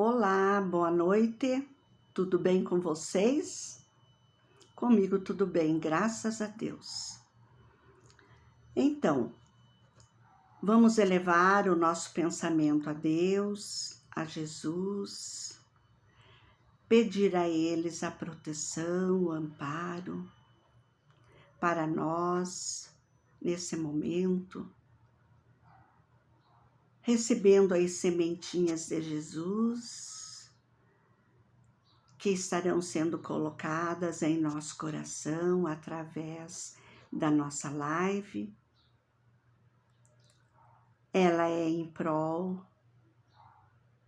Olá, boa noite. Tudo bem com vocês? Comigo tudo bem, graças a Deus. Então, vamos elevar o nosso pensamento a Deus, a Jesus, pedir a eles a proteção, o amparo para nós nesse momento, recebendo as sementinhas de Jesus que estarão sendo colocadas em nosso coração através da nossa live. Ela é em prol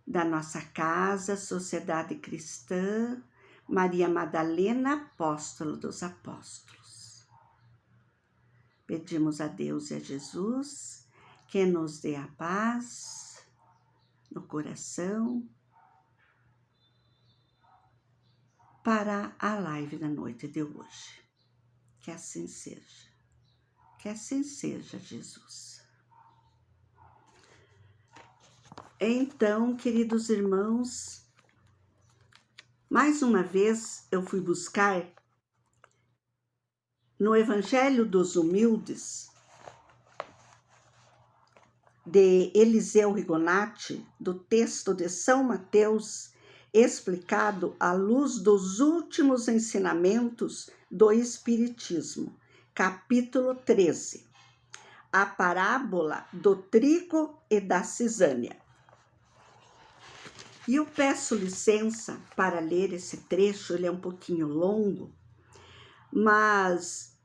da nossa casa, Sociedade Cristã, Maria Madalena, Apóstolo dos Apóstolos. Pedimos a Deus e a Jesus que nos dê a paz no coração para a live da noite de hoje. Que assim seja. Que assim seja, Jesus. Então, queridos irmãos, mais uma vez eu fui buscar no Evangelho dos Humildes, de Eliseu Rigonati, do texto de São Mateus, explicado à luz dos últimos ensinamentos do Espiritismo, capítulo 13, a parábola do trigo e da cisânia. E eu peço licença para ler esse trecho, ele é um pouquinho longo, mas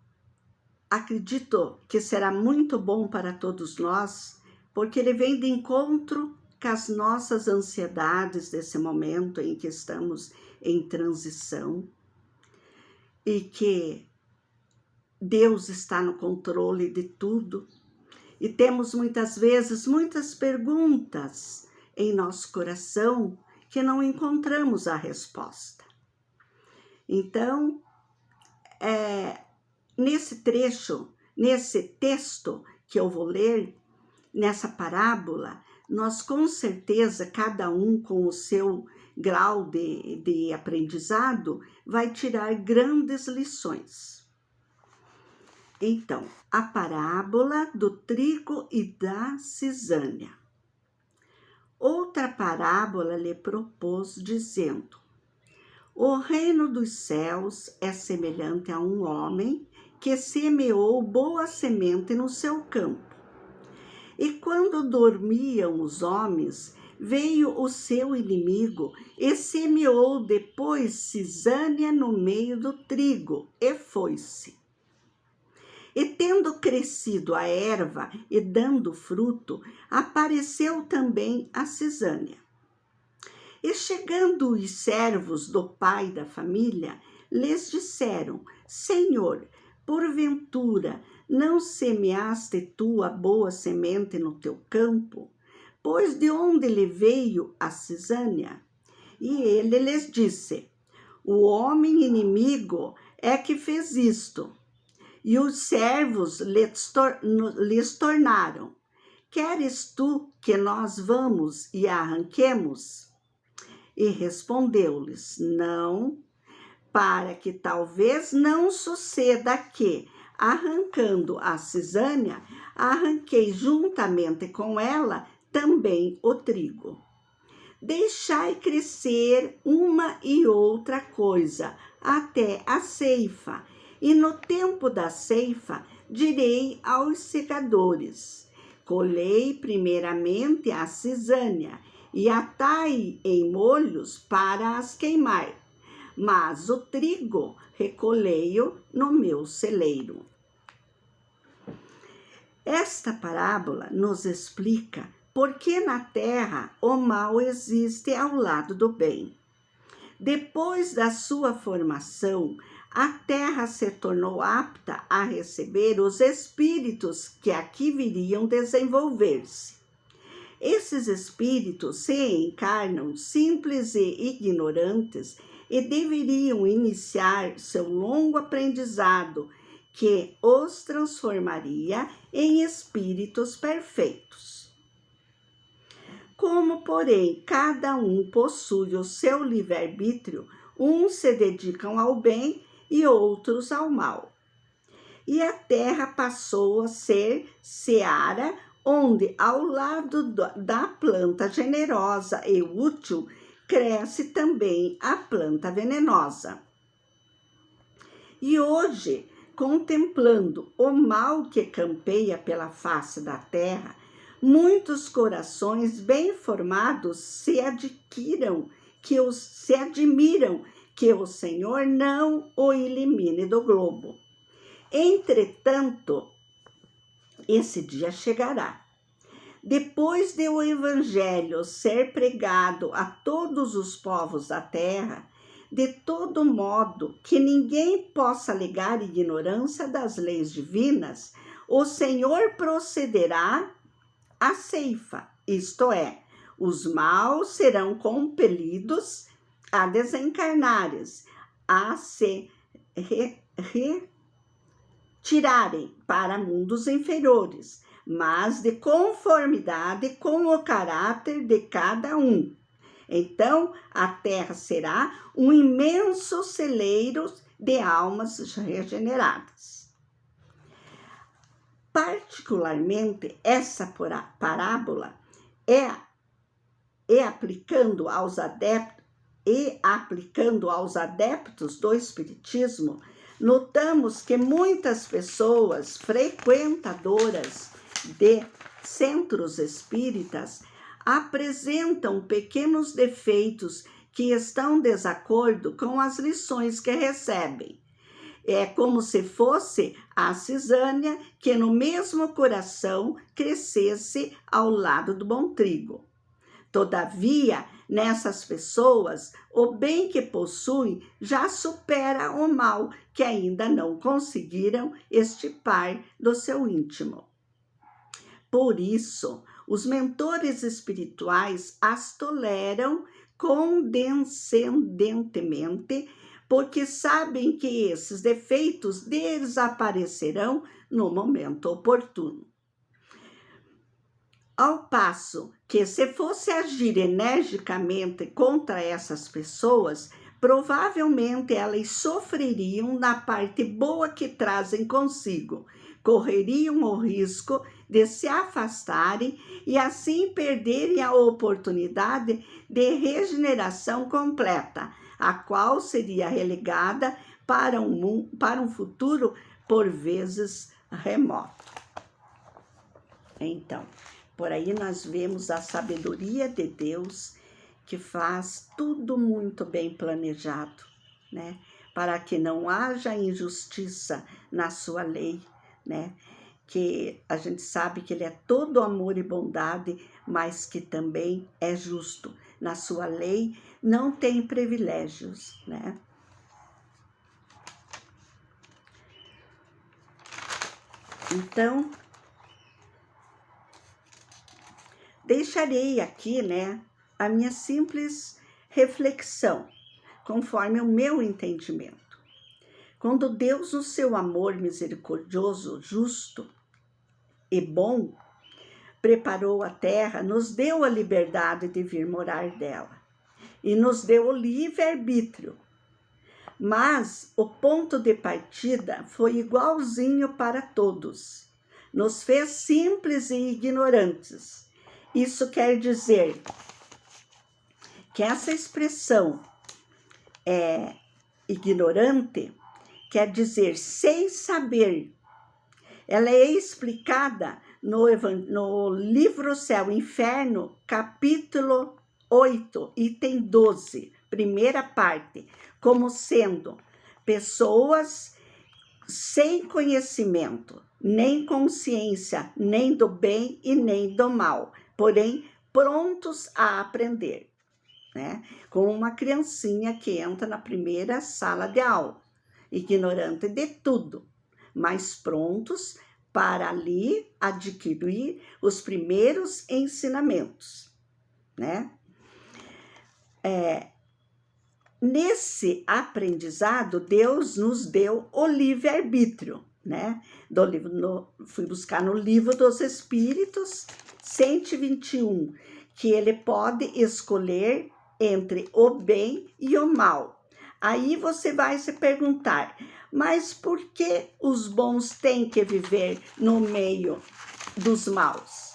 acredito que será muito bom para todos nós, porque ele vem de encontro com as nossas ansiedades desse momento em que estamos em transição e que Deus está no controle de tudo e temos muitas vezes muitas perguntas em nosso coração que não encontramos a resposta. Então, nesse trecho, nesse texto que eu vou ler, nessa parábola, nós com certeza, cada um com o seu grau de aprendizado, vai tirar grandes lições. Então, a parábola do trigo e da cisânia. Outra parábola lhe propôs, dizendo: o reino dos céus é semelhante a um homem que semeou boa semente no seu campo. E quando dormiam os homens, veio o seu inimigo e semeou depois cisânia no meio do trigo, e foi-se. E tendo crescido a erva e dando fruto, apareceu também a cisânia. E chegando os servos do pai da família, lhes disseram: Senhor, porventura, não semeaste tu a boa semente no teu campo? Pois de onde lhe veio a cisânia? E ele lhes disse: o homem inimigo é que fez isto. E os servos lhes tornaram: queres tu que nós vamos e a arranquemos? E respondeu-lhes: não, para que talvez não suceda que, arrancando a cisânia, arranquei juntamente com ela também o trigo. Deixai crescer uma e outra coisa até a ceifa, e no tempo da ceifa direi aos segadores: colhei primeiramente a cisânia e atai em molhos para as queimar, mas o trigo recolhei-o no meu celeiro. Esta parábola nos explica por que na terra o mal existe ao lado do bem. Depois da sua formação, a terra se tornou apta a receber os espíritos que aqui viriam desenvolver-se. Esses espíritos se encarnam simples e ignorantes e deveriam iniciar seu longo aprendizado que os transformaria em espíritos perfeitos. Como, porém, cada um possui o seu livre-arbítrio, uns se dedicam ao bem e outros ao mal. E a terra passou a ser seara, onde, ao lado da planta generosa e útil, cresce também a planta venenosa. E hoje, contemplando o mal que campeia pela face da terra, muitos corações bem formados se admiram que o Senhor não o elimine do globo. Entretanto, esse dia chegará. Depois de o evangelho ser pregado a todos os povos da terra, de todo modo que ninguém possa alegar ignorância das leis divinas, o Senhor procederá à ceifa, isto é, os maus serão compelidos a desencarnarem, a se retirarem para mundos inferiores, mas de conformidade com o caráter de cada um. Então, a terra será um imenso celeiro de almas regeneradas. Particularmente, essa parábola aplicando aos adeptos do Espiritismo, notamos que muitas pessoas frequentadoras de centros espíritas apresentam pequenos defeitos que estão em desacordo com as lições que recebem. É como se fosse a cisânia que no mesmo coração crescesse ao lado do bom trigo. Todavia, nessas pessoas, o bem que possuem já supera o mal que ainda não conseguiram extirpar do seu íntimo. Por isso, os mentores espirituais as toleram condescendentemente, porque sabem que esses defeitos desaparecerão no momento oportuno. Ao passo que, se fosse agir energicamente contra essas pessoas, provavelmente elas sofreriam na parte boa que trazem consigo, correriam o risco de se afastarem e assim perderem a oportunidade de regeneração completa, a qual seria relegada para um futuro por vezes remoto. Então, por aí nós vemos a sabedoria de Deus, que faz tudo muito bem planejado, né? Para que não haja injustiça na sua lei, né? Que a gente sabe que ele é todo amor e bondade, mas que também é justo. Na sua lei não tem privilégios, né? Então, deixarei aqui, né, a minha simples reflexão, conforme o meu entendimento. Quando Deus, no seu amor misericordioso, justo e bom, preparou a terra, nos deu a liberdade de vir morar dela e nos deu o livre-arbítrio. Mas o ponto de partida foi igualzinho para todos. Nos fez simples e ignorantes. Isso quer dizer que essa expressão ignorante quer dizer sem saber. Ela é explicada no livro Céu e Inferno, capítulo 8, item 12, primeira parte, como sendo pessoas sem conhecimento, nem consciência, nem do bem e nem do mal, porém prontos a aprender, né? Como uma criancinha que entra na primeira sala de aula, ignorante de tudo, mas prontos para ali adquirir os primeiros ensinamentos, né? Nesse aprendizado, Deus nos deu o livre-arbítrio, né? Fui buscar no Livro dos Espíritos, 121, que ele pode escolher entre o bem e o mal. Aí você vai se perguntar, mas por que os bons têm que viver no meio dos maus?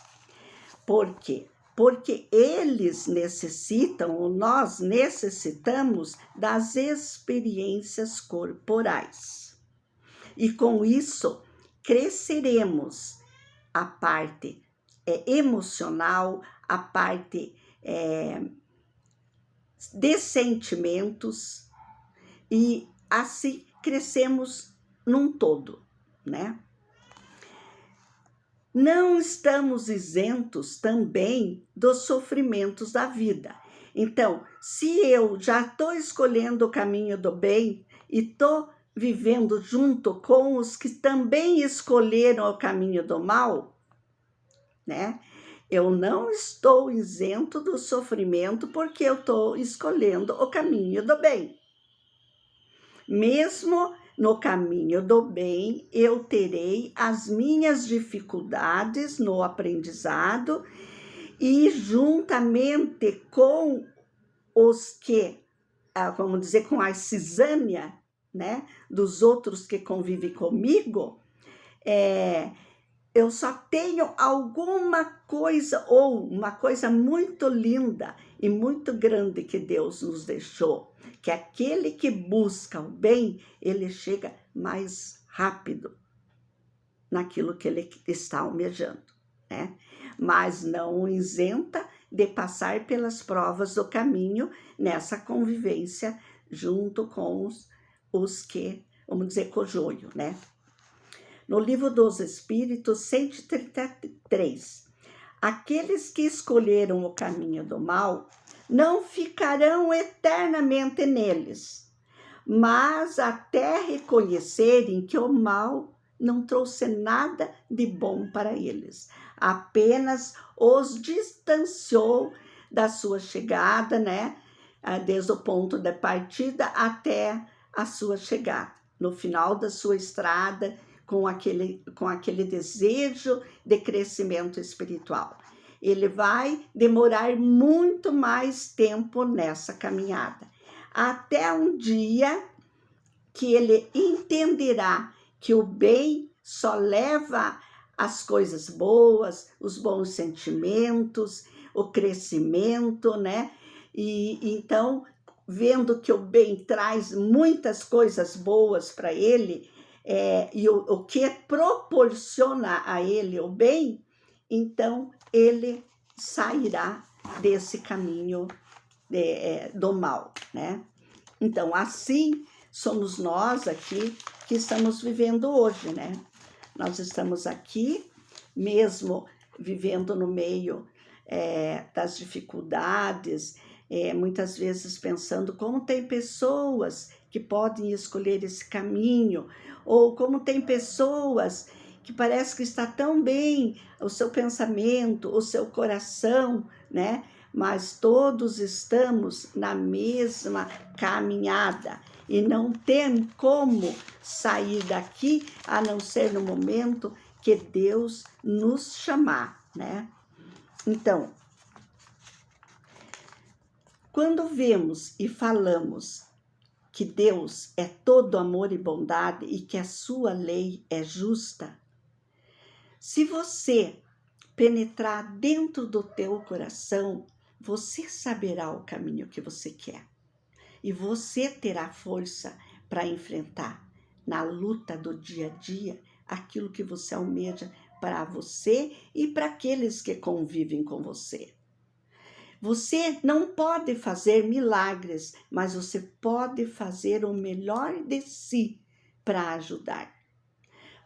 Por quê? Porque eles necessitam, ou nós necessitamos, das experiências corporais. E com isso, cresceremos a parte emocional, a parte de sentimentos, e assim crescemos num todo, né? Não estamos isentos também dos sofrimentos da vida. Então, se eu já estou escolhendo o caminho do bem e estou vivendo junto com os que também escolheram o caminho do mal, né? Eu não estou isento do sofrimento porque eu estou escolhendo o caminho do bem. Mesmo no caminho do bem, eu terei as minhas dificuldades no aprendizado e juntamente com os que, vamos dizer, com a cisânia, né, dos outros que convivem comigo, eu só tenho alguma coisa, ou uma coisa muito linda e muito grande que Deus nos deixou, que aquele que busca o bem, ele chega mais rápido naquilo que ele está almejando, né? Mas não isenta de passar pelas provas do caminho nessa convivência junto com os que, vamos dizer, cojoio, né? No Livro dos Espíritos, 133, aqueles que escolheram o caminho do mal não ficarão eternamente neles, mas até reconhecerem que o mal não trouxe nada de bom para eles, apenas os distanciou da sua chegada, né? Desde o ponto de partida até a sua chegada, no final da sua estrada, com aquele desejo de crescimento espiritual. Ele vai demorar muito mais tempo nessa caminhada, até um dia que ele entenderá que o bem só leva as coisas boas, os bons sentimentos, o crescimento, né? E então, vendo que o bem traz muitas coisas boas para ele, e o que proporciona a ele o bem, então ele sairá desse caminho do mal, né? Então, assim somos nós aqui que estamos vivendo hoje, né? Nós estamos aqui, mesmo vivendo no meio das dificuldades, muitas vezes pensando como tem pessoas que podem escolher esse caminho, ou como tem pessoas que parece que está tão bem o seu pensamento, o seu coração, né? Mas todos estamos na mesma caminhada e não tem como sair daqui a não ser no momento que Deus nos chamar, né? Então, quando vemos e falamos que Deus é todo amor e bondade e que a sua lei é justa, se você penetrar dentro do teu coração, você saberá o caminho que você quer. E você terá força para enfrentar na luta do dia a dia aquilo que você almeja para você e para aqueles que convivem com você. Você não pode fazer milagres, mas você pode fazer o melhor de si para ajudar.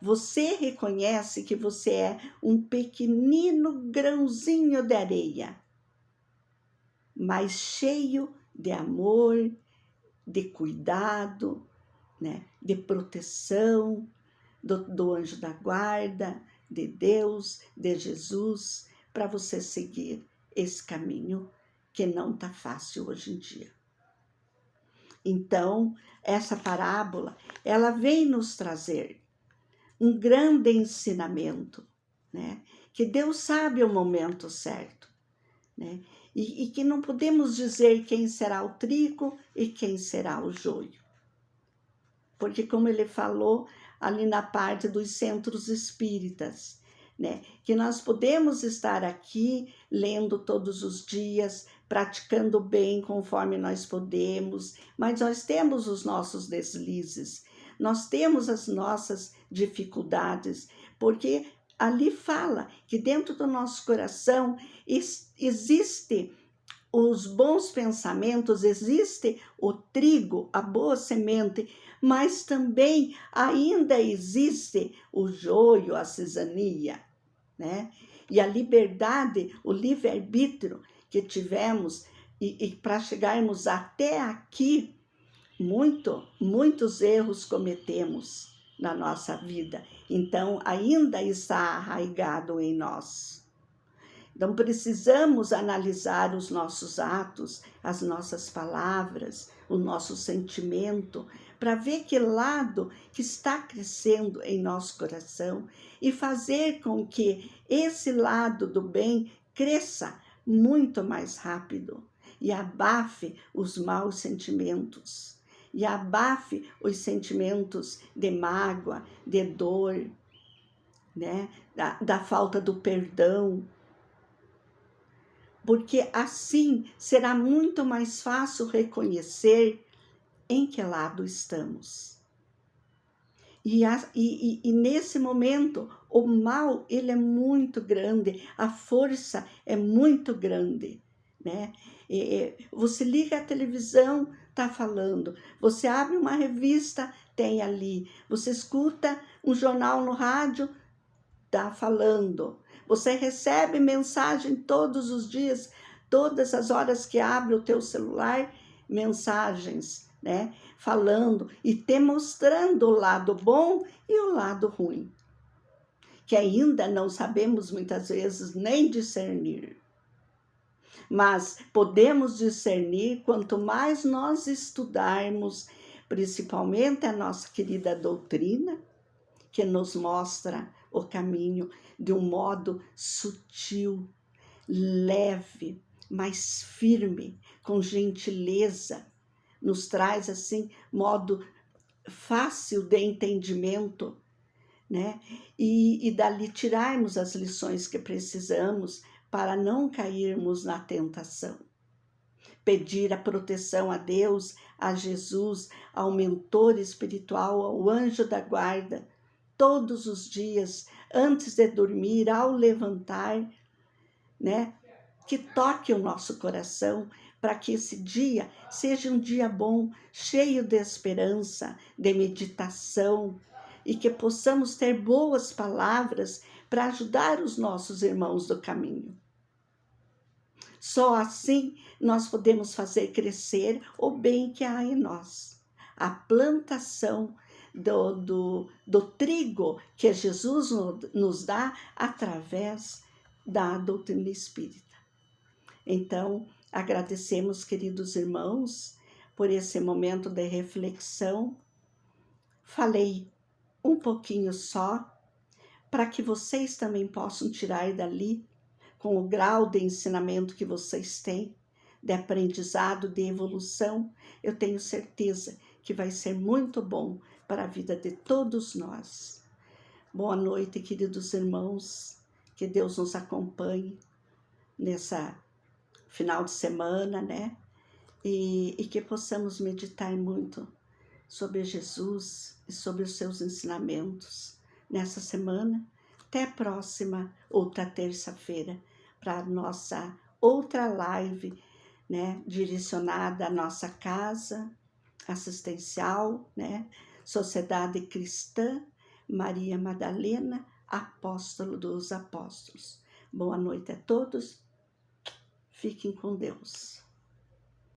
Você reconhece que você é um pequenino grãozinho de areia, mas cheio de amor, de cuidado, né? De proteção do anjo da guarda, de Deus, de Jesus, para você seguir esse caminho que não está fácil hoje em dia. Então, essa parábola, ela vem nos trazer um grande ensinamento, né? Que Deus sabe o momento certo né? E que não podemos dizer quem será o trigo e quem será o joio. Porque, como ele falou ali na parte dos centros espíritas, né? Que nós podemos estar aqui lendo todos os dias, praticando bem conforme nós podemos, mas nós temos os nossos deslizes, nós temos as nossas dificuldades, porque ali fala que dentro do nosso coração existe os bons pensamentos, existe o trigo, a boa semente, mas também ainda existe o joio, a cisania, né? E a liberdade, o livre-arbítrio que tivemos, e para chegarmos até aqui, muitos erros cometemos na nossa vida. Então, ainda está arraigado em nós. Então, precisamos analisar os nossos atos, as nossas palavras, o nosso sentimento, para ver que lado que está crescendo em nosso coração e fazer com que esse lado do bem cresça muito mais rápido e abafe os maus sentimentos, e abafe os sentimentos de mágoa, de dor, né? da falta do perdão, porque assim será muito mais fácil reconhecer em que lado estamos. E nesse momento, o mal, ele é muito grande, a força é muito grande, né? Você liga a televisão, está falando. Você abre uma revista, tem ali. Você escuta um jornal no rádio, está falando. Você recebe mensagem todos os dias, todas as horas que abre o teu celular, mensagens, né? Falando e te mostrando o lado bom e o lado ruim, que ainda não sabemos muitas vezes nem discernir. Mas podemos discernir quanto mais nós estudarmos, principalmente a nossa querida doutrina, que nos mostra o caminho de um modo sutil, leve, mais firme, com gentileza, nos traz assim modo fácil de entendimento, né? E dali tirarmos as lições que precisamos para não cairmos na tentação. Pedir a proteção a Deus, a Jesus, ao mentor espiritual, ao anjo da guarda, todos os dias, antes de dormir, ao levantar, né? Que toque o nosso coração para que esse dia seja um dia bom, cheio de esperança, de meditação, e que possamos ter boas palavras para ajudar os nossos irmãos do caminho. Só assim nós podemos fazer crescer o bem que há em nós. A plantação do trigo que Jesus nos dá através da doutrina espírita. Então, agradecemos, queridos irmãos, por esse momento de reflexão. Falei um pouquinho só, para que vocês também possam tirar dali, com o grau de ensinamento que vocês têm, de aprendizado, de evolução, eu tenho certeza que vai ser muito bom para a vida de todos nós. Boa noite, queridos irmãos, que Deus nos acompanhe nessa final de semana, né? E que possamos meditar muito sobre Jesus e sobre os seus ensinamentos nessa semana. Até a próxima, outra terça-feira, para a nossa outra live, né? Direcionada à nossa casa assistencial, né? Sociedade Cristã Maria Madalena, Apóstolo dos Apóstolos. Boa noite a todos. Fiquem com Deus.